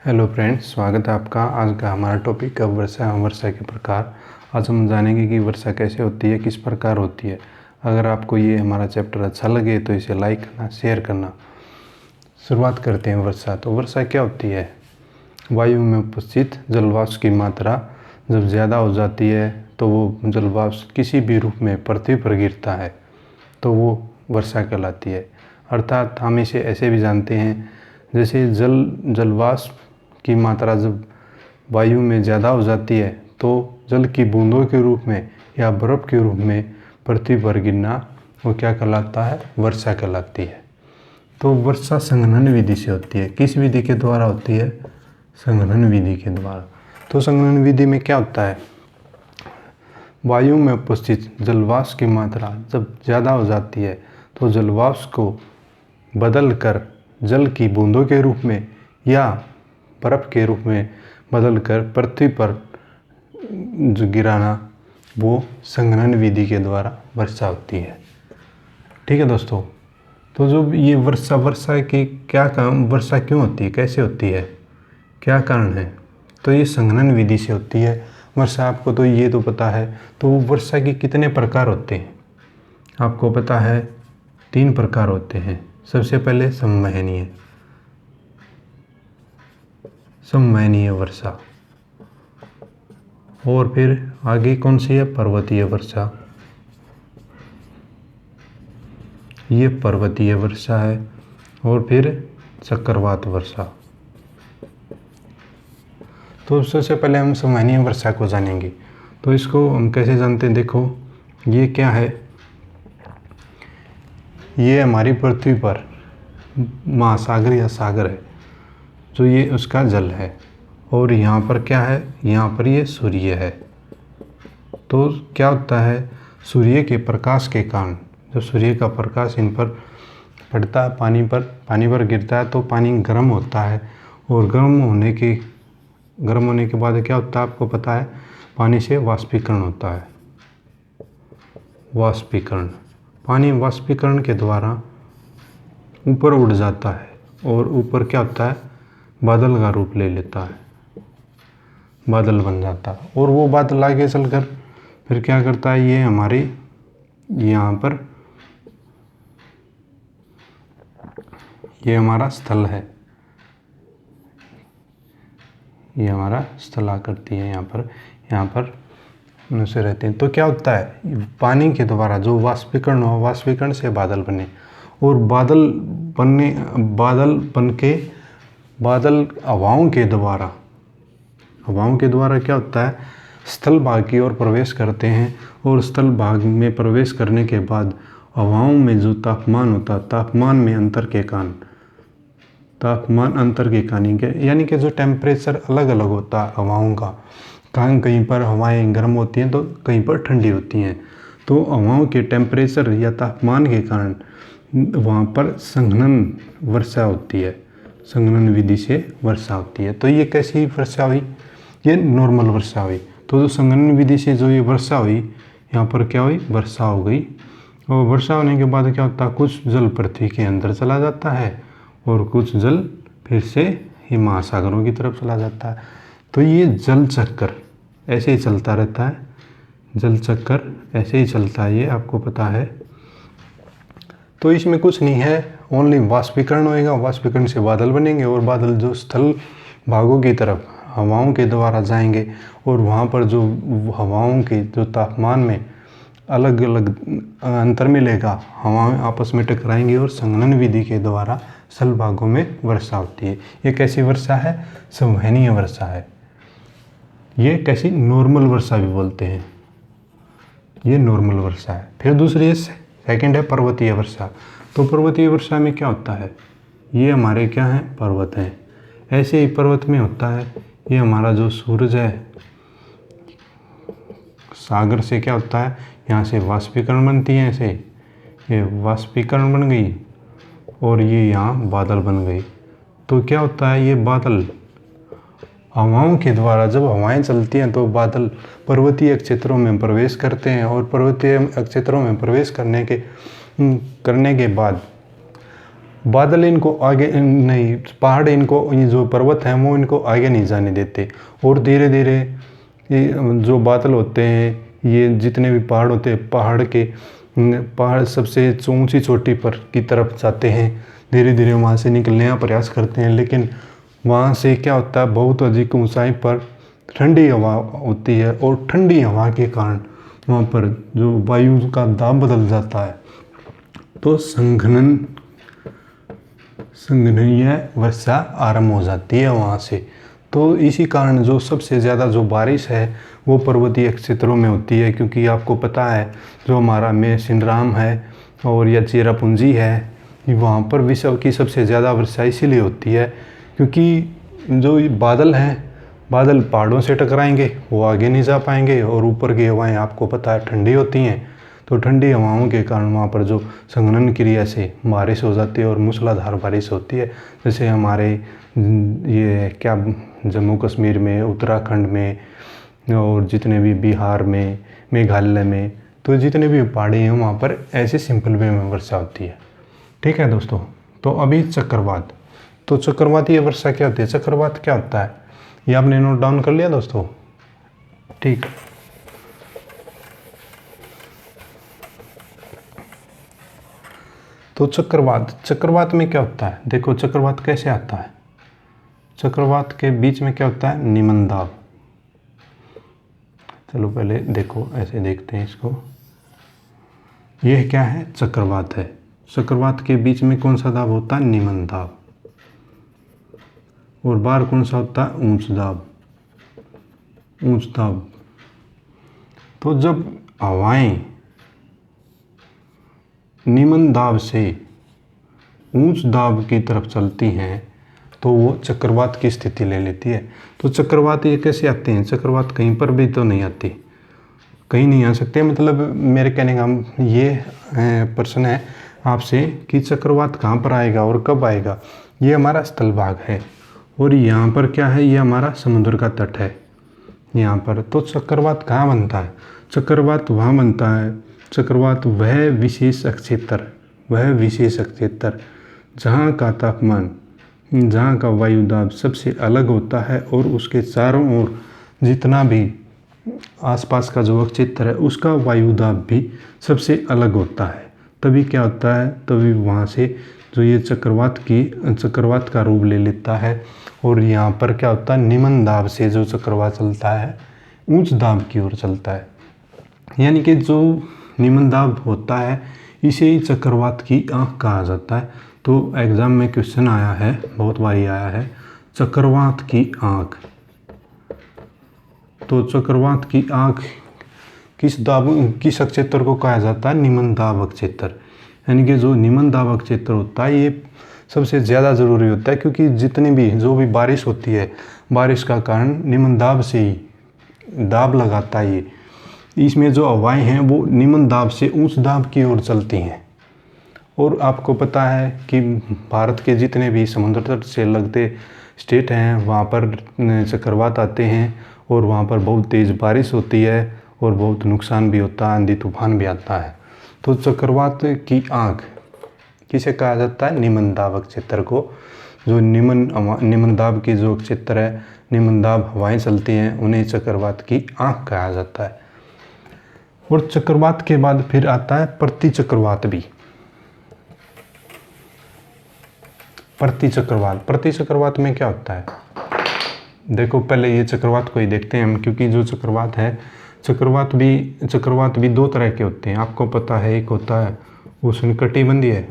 Hello friends, स्वागत है आपका। आज का हमारा टॉपिक है वर्षा एवं वर्षा के प्रकार। आज हम जानेंगे कि वर्षा कैसे होती है, किस प्रकार होती है। अगर आपको ये हमारा चैप्टर अच्छा लगे तो इसे लाइक करना, शेयर करना। शुरुआत करते हैं। वर्षा तो वर्षा क्या होती है? वायु में उपस्थित जलवाष्प की मात्रा जब ज़्यादा हो जाती है तो वो जलवाष्प किसी भी रूप में पृथ्वी पर गिरता है तो वो वर्षा कहलाती है। अर्थात हम इसे ऐसे भी जानते हैं, जैसे जलवाष्प की मात्रा जब वायु में ज़्यादा हो जाती है तो जल की बूंदों के रूप में या बर्फ़ के रूप में पृथ्वी पर गिरना वो क्या कहलाता है? वर्षा कहलाती है। तो वर्षा संघनन विधि से होती है। किस विधि के द्वारा होती है? संघनन विधि के द्वारा। तो संघनन विधि में क्या होता है? वायु में उपस्थित जलवाष्प की मात्रा जब ज़्यादा हो जाती है तो जलवाष्प को बदल कर जल की बूंदों के रूप में या बर्फ़ के रूप में बदल कर पृथ्वी पर जो गिराना, वो संघनन विधि के द्वारा वर्षा होती है। ठीक है दोस्तों। तो जो ये वर्षा की क्या काम, वर्षा क्यों होती है, कैसे होती है, क्या कारण है? तो ये संघनन विधि से होती है वर्षा। आपको तो ये तो पता है। तो वर्षा के कितने प्रकार होते हैं आपको पता है? 3 प्रकार होते हैं। सबसे पहले संवहनीय वर्षा, और फिर आगे कौन सी है? पर्वतीय वर्षा। ये पर्वतीय वर्षा है। और फिर चक्रवात वर्षा। तो सबसे पहले हम संवहनीय वर्षा को जानेंगे। तो इसको हम कैसे जानते हैं? देखो, ये क्या है? ये हमारी पृथ्वी पर महासागर या सागर है, जो ये उसका जल है। और यहाँ पर क्या है? यहाँ पर ये सूर्य है। तो क्या होता है? सूर्य के प्रकाश के कारण जब सूर्य का प्रकाश इन पर पड़ता है, पानी पर गिरता है, तो पानी गर्म होता है। और गर्म होने के बाद क्या होता है आपको पता है? पानी से वाष्पीकरण होता है। वाष्पीकरण, पानी वाष्पीकरण के द्वारा ऊपर उड़ जाता है और ऊपर क्या होता है? बादल का रूप ले लेता है, बादल बन जाता है। और वो बादल आगे चलकर फिर क्या करता है? ये हमारे यहाँ पर ये हमारा स्थल है, ये हमारा स्थल आकृति है। यहाँ पर मनुष्य रहते हैं। तो क्या होता है? पानी के द्वारा जो वाष्पीकरण हो, वाष्पीकरण से बादल बने, और बादल हवाओं के द्वारा क्या होता है? स्थल भाग की ओर प्रवेश करते हैं। और स्थल भाग में प्रवेश करने के बाद हवाओं में जो तापमान होता है, तापमान अंतर के कारण यानी कि जो टेम्परेचर अलग अलग होता है हवाओं का, कहीं पर हवाएं गर्म होती हैं तो कहीं पर ठंडी होती हैं। तो हवाओं के टेम्परेचर या तापमान के कारण वहाँ पर संघनन वर्षा होती है, संघनन विधि से वर्षा होती है। तो ये कैसी वर्षा हुई? ये नॉर्मल वर्षा हुई। तो जो संघनन विधि से जो ये वर्षा हुई, यहाँ पर क्या हुई? वर्षा हो गई। और वर्षा होने के बाद क्या होता है? कुछ जल पृथ्वी के अंदर चला जाता है और कुछ जल फिर से ही महासागरों की तरफ चला जाता है। तो ये जल चक्कर ऐसे ही चलता रहता है। जल चक्कर ऐसे ही चलता है, ये आपको पता है। तो इसमें कुछ नहीं है, ओनली वाष्पीकरण होएगा, वाष्पीकरण से बादल बनेंगे और बादल जो स्थल भागों की तरफ हवाओं के द्वारा जाएंगे और वहाँ पर जो हवाओं के जो तापमान में अलग अलग अंतर मिलेगा, हवाएं आपस में टकराएंगी और संघनन विधि के द्वारा स्थल भागों में वर्षा होती है। ये कैसी वर्षा है? संवहनीय वर्षा है। ये कैसी? नॉर्मल वर्षा भी बोलते हैं, ये नॉर्मल वर्षा है। फिर दूसरी सेकंड है पर्वतीय वर्षा। तो पर्वतीय वर्षा में क्या होता है? ये हमारे क्या हैं? पर्वत हैं। ऐसे ही पर्वत में होता है, ये हमारा जो सूरज है, सागर से क्या होता है? यहाँ से वाष्पीकरण बनती है, ऐसे ये वाष्पीकरण बन गई और ये यहाँ बादल बन गई। तो क्या होता है? ये बादल हवाओं के द्वारा, जब हवाएं चलती हैं तो बादल पर्वतीय क्षेत्रों में प्रवेश करते हैं और पर्वतीय क्षेत्रों में प्रवेश करने के बाद बादल इनको आगे नहीं, पहाड़ इनको, ये जो पर्वत हैं वो इनको आगे नहीं जाने देते। और धीरे धीरे ये जो बादल होते हैं, ये जितने भी पहाड़ होते हैं, पहाड़ सबसे ऊंची चोटी पर की तरफ जाते हैं, धीरे धीरे वहाँ से निकलने का प्रयास करते हैं। लेकिन वहाँ से क्या होता है, बहुत अधिक ऊंचाई पर ठंडी हवा होती है, और ठंडी हवा के कारण वहाँ पर जो वायु का दाब बदल जाता है, तो संघननीय वर्षा आरंभ हो जाती है वहाँ से। तो इसी कारण जो सबसे ज़्यादा जो बारिश है वो पर्वतीय क्षेत्रों में होती है, क्योंकि आपको पता है जो हमारा मेसिनराम है और या चेरापूंजी है, वहाँ पर विश्व की सबसे ज़्यादा वर्षा इसीलिए होती है क्योंकि जो ये बादल हैं, बादल पहाड़ों से टकराएंगे, वो आगे नहीं जा पाएंगे, और ऊपर की हवाएं आपको पता है ठंडी होती हैं, तो ठंडी हवाओं के कारण वहाँ पर जो संघनन क्रिया से बारिश हो जाती है और मूसलाधार बारिश होती है। जैसे हमारे ये क्या जम्मू कश्मीर में, उत्तराखंड में, और जितने भी बिहार में, मेघालय में, तो जितने भी पहाड़ी हैं वहाँ पर ऐसे सिंपल वे में वर्षा होती है। ठीक है दोस्तों। तो अभी चक्रवात, तो चक्रवातीय वर्षा क्या होती है, चक्रवात क्या होता है, ये आपने नोट डाउन कर लिया दोस्तों। ठीक। तो चक्रवात में क्या होता है, देखो चक्रवात कैसे आता है। चक्रवात के बीच में क्या होता है, निम्न दाब। चलो पहले देखो, ऐसे देखते हैं इसको। यह क्या है, चक्रवात है। चक्रवात के बीच में कौन सा दाब होता है, निम्न दाब। और बाहर कौन सा होता है, ऊंच दाब। ऊंच दाब। तो जब हवाएं निम्न दाब से ऊंच दाब की तरफ चलती हैं तो वो चक्रवात की स्थिति ले लेती है। तो चक्रवात ये कैसे आते हैं, चक्रवात कहीं पर भी तो नहीं आती, कहीं नहीं आ सकते। मतलब मेरे कहने का ये प्रश्न है आपसे कि चक्रवात कहाँ पर आएगा और कब आएगा। ये हमारा स्थल भाग है, और यहाँ पर क्या है, ये हमारा समुद्र का तट है यहाँ पर। तो चक्रवात कहाँ बनता है, चक्रवात वहाँ बनता है, चक्रवात वह विशेष क्षेत्र जहाँ का तापमान, जहाँ का वायुदाब सबसे अलग होता है, और उसके चारों ओर जितना भी आसपास का जो क्षेत्र है उसका वायुदाब भी सबसे अलग होता है। तभी क्या होता है, तभी वहाँ से जो ये चक्रवात का रूप ले लेता है। और यहाँ पर क्या होता है, निम्न दाब से जो चक्रवात चलता है ऊंच दाब की ओर चलता है, यानी कि जो निम्न दाब होता है इसे ही चक्रवात की आँख कहा जाता है। तो एग्ज़ाम में क्वेश्चन आया है, बहुत बारी आया है, चक्रवात की आँख। तो चक्रवात की आँख किस क्षेत्र को कहा जाता है, निम्न दाब क्षेत्र। यानी कि जो निम्न दाब क्षेत्र होता है ये सबसे ज़्यादा ज़रूरी होता है, क्योंकि जितनी भी जो भी बारिश होती है, बारिश का कारण निम्न दाब से ही दाब लगाता है ये। इसमें जो हवाएं हैं वो निम्न दाब से उच्च दाब की ओर चलती हैं। और आपको पता है कि भारत के जितने भी समुद्र तट से लगते स्टेट हैं वहाँ पर चक्रवात आते हैं, और वहाँ पर बहुत तेज़ बारिश होती है और बहुत नुकसान भी होता है, आंधी तूफान भी आता है। तो चक्रवात की आँख किसे कहा जाता है, निम्न दाब क्षेत्र को। जो निम्न दाब की जो क्षेत्र है, निम्न दाब हवाएं चलती हैं, उन्हें चक्रवात की आँख कहा जाता है। और चक्रवात के बाद फिर आता है प्रतिचक्रवात भी। प्रतिचक्रवात में क्या होता है, देखो पहले ये चक्रवात को ही देखते हैं हम, क्योंकि जो चक्रवात है, चक्रवात भी दो तरह के होते हैं। आपको पता है, एक होता है उष्णकटिबंधीय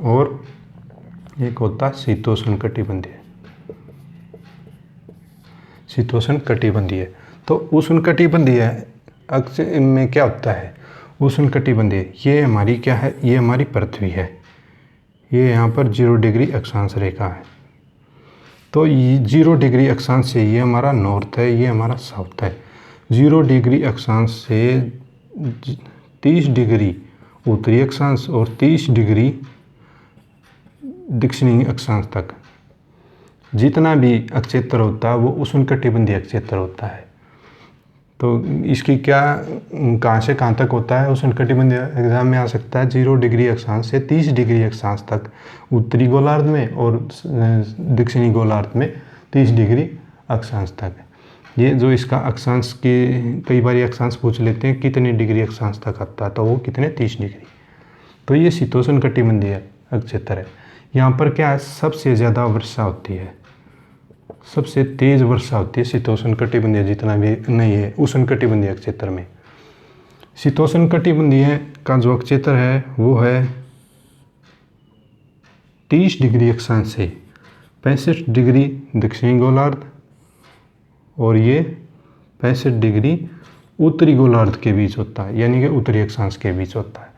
और एक होता है शीतोष्णकटिबंधीय। तो उष्णकटिबंधीय में क्या होता है, उष्णकटिबंधीय ये हमारी क्या है, ये हमारी पृथ्वी है, ये यहाँ पर 0 डिग्री अक्षांश रेखा है। तो ये 0 डिग्री अक्षांश से ये हमारा नॉर्थ है, ये हमारा साउथ है। 0 डिग्री अक्षांश से 30 डिग्री उत्तरी अक्षांश और 30 डिग्री दक्षिणी अक्षांश तक जितना भी क्षेत्र होता है वो उष्णकटिबंधीय क्षेत्र होता है। तो इसकी क्या कहाँ से कहाँ तक होता है, उष्णकटिबंधीय एग्जाम में आ सकता है 0 डिग्री अक्षांश से 30 डिग्री अक्षांश तक उत्तरी गोलार्ध में, और दक्षिणी गोलार्ध में 30 डिग्री अक्षांश तक। ये जो इसका अक्षांश के कई बार अक्षांश पूछ लेते हैं कितने डिग्री अक्षांश तक आता है, तो वो कितने 30 डिग्री। तो ये शीतोष्णकटिबंधीय क्षेत्र है। यहाँ पर क्या है, सबसे ज़्यादा वर्षा होती है, सबसे तेज वर्षा होती है शीतोष्णकटिबंधीय जितना भी नहीं है उष्णकटिबंधीय क्षेत्र में। शीतोष्णकटिबंधीय का जो क्षेत्र है वो है 30 डिग्री अक्षांश से 65 डिग्री दक्षिणी गोलार्ध, और ये 65 डिग्री उत्तरी गोलार्ध के बीच होता है, यानी कि उत्तरी अक्षांश के बीच होता है।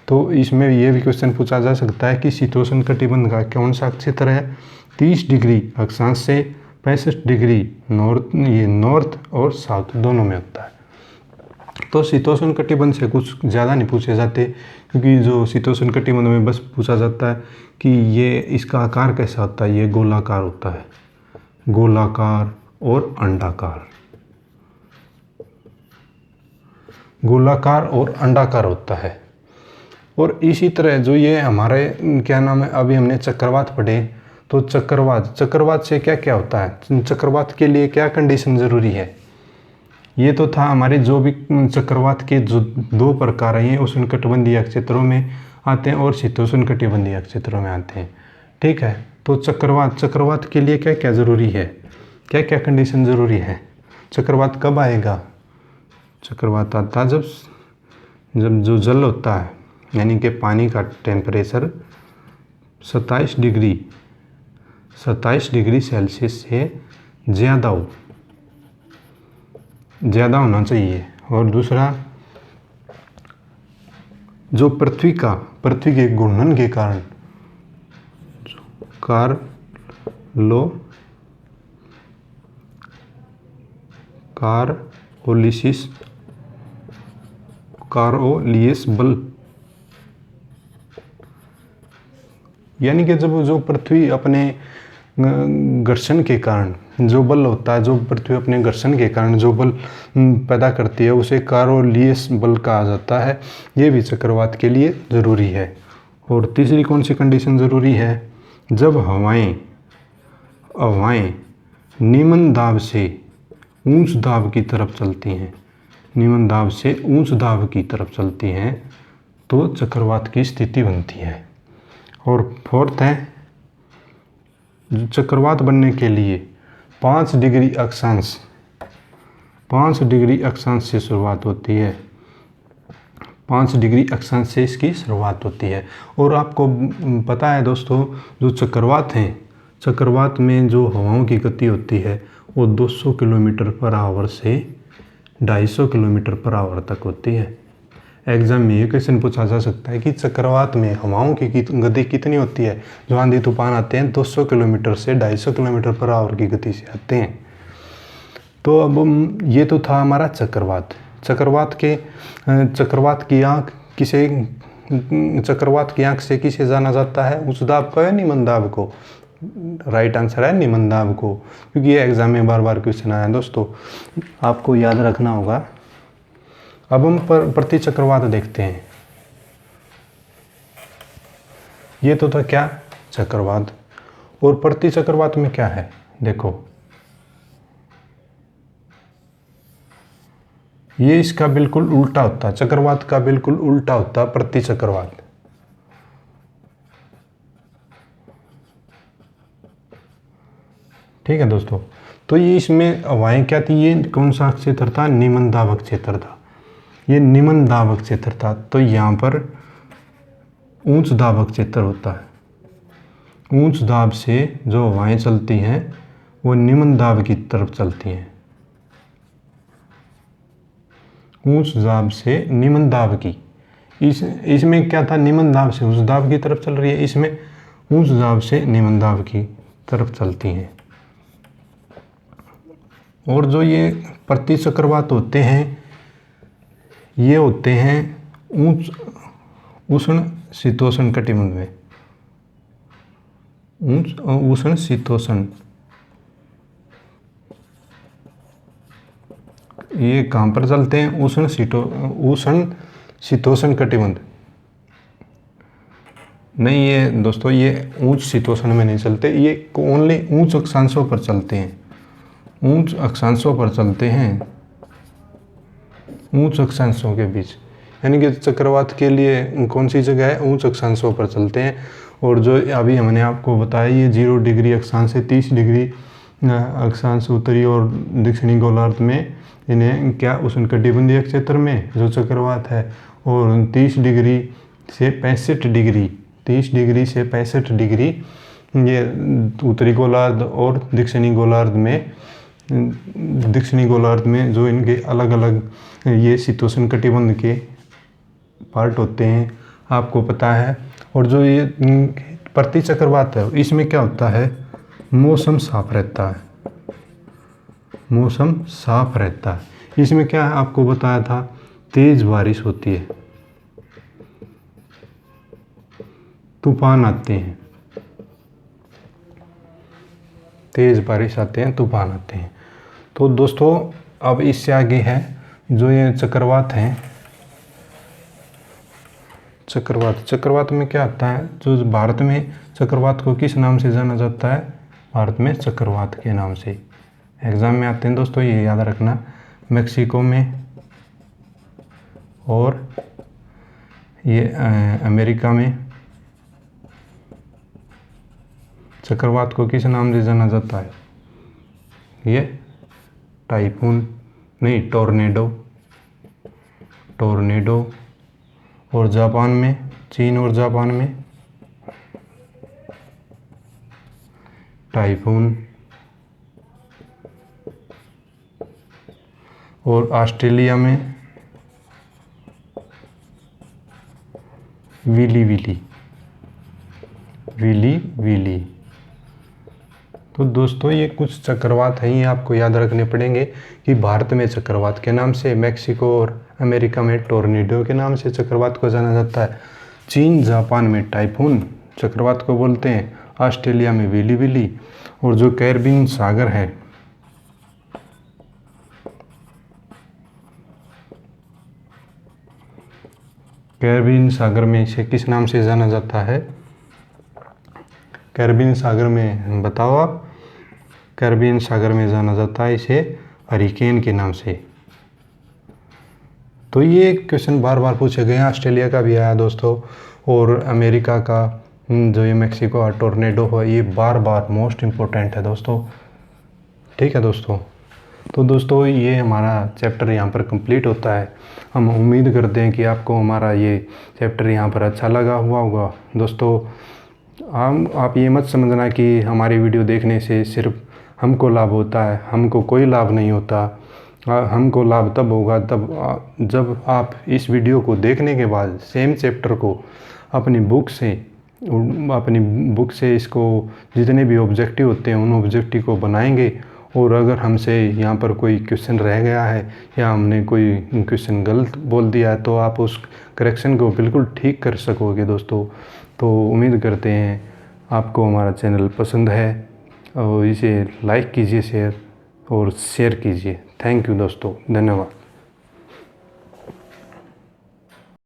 तो इसमें ये भी क्वेश्चन पूछा जा सकता है कि शीतोष्णकटिबंध का कौन सा क्षेत्र है, 30 डिग्री अक्षांश से 65 डिग्री नॉर्थ, ये नॉर्थ और साउथ दोनों में होता है। तो शीतोष्णकटिबंध से कुछ ज़्यादा नहीं पूछे जाते, क्योंकि जो शीतोष्णकटिबंध में बस पूछा जाता है कि ये इसका आकार कैसा होता है, ये गोलाकार होता है, गोलाकार और अंडाकार, गोलाकार और अंडाकार होता है। और इसी तरह जो ये हमारे क्या नाम है, अभी हमने चक्रवात पढ़े, तो चक्रवात से क्या क्या होता है, चक्रवात के लिए क्या कंडीशन ज़रूरी है। ये तो था हमारे जो भी चक्रवात के जो 2 प्रकार हैं, उष्णकटिबंधीय क्षेत्रों में आते हैं और शीतोष्णकटिबंधीय क्षेत्रों में आते हैं। ठीक है, तो चक्रवात के लिए क्या क्या ज़रूरी है, क्या क्या कंडीशन ज़रूरी है। चक्रवात कब आएगा, चक्रवात आता जब जो जल होता है, यानी कि पानी का टेम्परेचर 27 डिग्री सेल्सियस से ज़्यादा होना चाहिए। और दूसरा, जो पृथ्वी के घूर्णन के कारण कारोलियस बल, यानी कि जब जो पृथ्वी अपने घर्षण के कारण जो बल होता है, जो पृथ्वी अपने घर्षण के कारण जो बल पैदा करती है, उसे कारोलियस बल कहा जाता है। ये भी चक्रवात के लिए ज़रूरी है। और तीसरी कौन सी कंडीशन ज़रूरी है, जब हवाएं निम्न दाब से ऊंच दाब की तरफ चलती हैं, निम्न दाब से ऊंच दाब की तरफ चलती हैं, तो चक्रवात की स्थिति बनती है। और फोर्थ है, चक्रवात बनने के लिए 5 डिग्री अक्षांश से शुरुआत होती है, 5 डिग्री अक्षांश से इसकी शुरुआत होती है। और आपको पता है दोस्तों, जो चक्रवात हैं, चक्रवात में जो हवाओं की गति होती है वो 200 किलोमीटर पर आवर से 250 किलोमीटर पर आवर तक होती है। एग्जाम में ये क्वेश्चन पूछा जा सकता है कि चक्रवात में हवाओं की गति कितनी होती है। जो आंधी तूफान आते हैं 200 किलोमीटर से 250 किलोमीटर पर आवर की गति से आते हैं। तो अब ये तो था हमारा चक्रवात। चक्रवात की आंख से किसे जाना जाता है, उच्च दाब को या निम्न दाब को। राइट आंसर है निम्न दाब को, क्योंकि ये एग्जाम में बार बार क्वेश्चन आया दोस्तों, आपको याद रखना होगा। अब हम प्रति चक्रवात देखते हैं। ये तो था क्या, चक्रवात। और प्रति चक्रवात में क्या है, देखो ये इसका बिल्कुल उल्टा होता है, चक्रवात का बिल्कुल उल्टा होता है प्रति चक्रवात। ठीक है दोस्तों, तो ये इसमें हवाएं क्या थी, ये कौन सा क्षेत्र था, निम्न दाब क्षेत्र था, ये निम्न दाब क्षेत्र था। तो यहाँ पर उच्च दाब क्षेत्र होता है। उच्च दाब से जो हवाएं चलती हैं वो निम्न दाब की तरफ चलती हैं, उच्च दाब से निम्न दाब की। इसमें क्या था, निम्न दाब से उच्च दाब की तरफ चल रही है, इसमें उच्च दाब से निम्न दाब की तरफ चलती हैं। और जो ये प्रति चक्रवात होते हैं, ये होते हैं उष्ण शीतोष्ण कटिबंध में, उष्ण शीतोष्ण ये कहाँ पर चलते हैं? उष्ण शीतोष्ण कटिबंध। नहीं, ये दोस्तों ये उच्च शीतोष्ण में नहीं चलते, ये ओनली उच्च अक्षांशों पर चलते हैं। उच्च अक्षांशों पर चलते हैं, उच्च अक्षांशों के बीच, यानी कि चक्रवात के लिए कौन सी जगह है? उच्च अक्षांशों पर चलते हैं। और जो अभी हमने आपको बताया ये 0 डिग्री अक्षांश से 30 डिग्री अक्षांश उत्तरी और दक्षिणी गोलार्ध में, इन्हें क्या उष्णकटिबंधीय क्षेत्र में जो चक्रवात है, और 30 डिग्री से 65 डिग्री ये उत्तरी गोलार्ध और दक्षिणी गोलार्ध में जो इनके अलग अलग ये शीतोष्ण कटिबंध के पार्ट होते हैं, आपको पता है। और जो ये प्रति चक्रवात है इसमें क्या होता है? मौसम साफ रहता है, मौसम साफ रहता है। इसमें क्या है आपको बताया था? तेज बारिश होती है, तूफान आते हैं, तेज बारिश आते हैं, तूफान आते हैं। तो दोस्तों अब इससे आगे है जो ये चक्रवात हैं। चक्रवात में क्या आता है? जो भारत में चक्रवात को किस नाम से जाना जाता है? भारत में चक्रवात के नाम से एग्जाम में आते हैं दोस्तों, ये याद रखना। मेक्सिको में और ये अमेरिका में चक्रवात को किस नाम से जाना जाता है? ये टाइफून नहीं, टोर्नेडो। और जापान में, चीन और जापान में टाइफून। और ऑस्ट्रेलिया में विली। तो दोस्तों ये कुछ चक्रवात हैं, ये आपको याद रखने पड़ेंगे कि भारत में चक्रवात के नाम से, मेक्सिको और अमेरिका में टोर्नेडो के नाम से चक्रवात को जाना जाता है। चीन जापान में टाइफून चक्रवात को बोलते हैं, ऑस्ट्रेलिया में विली। और जो कैरिबियन सागर है, कैरिबियन सागर में इसे किस नाम से जाना जाता है? कैरिबियन सागर में बताओ आप। कैरिबियन सागर में जाना जाता है इसे हरिकेन के नाम से। तो ये क्वेश्चन बार बार पूछे गए हैं। ऑस्ट्रेलिया का भी आया दोस्तों, और अमेरिका का जो ये मेक्सिको का टोर्नेडो है, ये बार बार मोस्ट इम्पोर्टेंट है दोस्तों। ठीक है दोस्तों, तो दोस्तों ये हमारा चैप्टर यहाँ पर कंप्लीट होता है। हम उम्मीद करते हैं कि आपको हमारा ये चैप्टर यहाँ पर अच्छा लगा हुआ होगा दोस्तों। आप ये मत समझना कि हमारी वीडियो देखने से सिर्फ हमको लाभ होता है, हमको कोई लाभ नहीं होता। हमको लाभ तब होगा जब आप इस वीडियो को देखने के बाद सेम चैप्टर को अपनी बुक से इसको जितने भी ऑब्जेक्टिव होते हैं उन ऑब्जेक्टिव को बनाएंगे। और अगर हमसे यहाँ पर कोई क्वेश्चन रह गया है या हमने कोई क्वेश्चन गलत बोल दिया है, तो आप उस करेक्शन को बिल्कुल ठीक कर सकोगे दोस्तों। तो उम्मीद करते हैं आपको हमारा चैनल पसंद है, और इसे लाइक कीजिए, शेयर कीजिए। थैंक यू दोस्तों, धन्यवाद।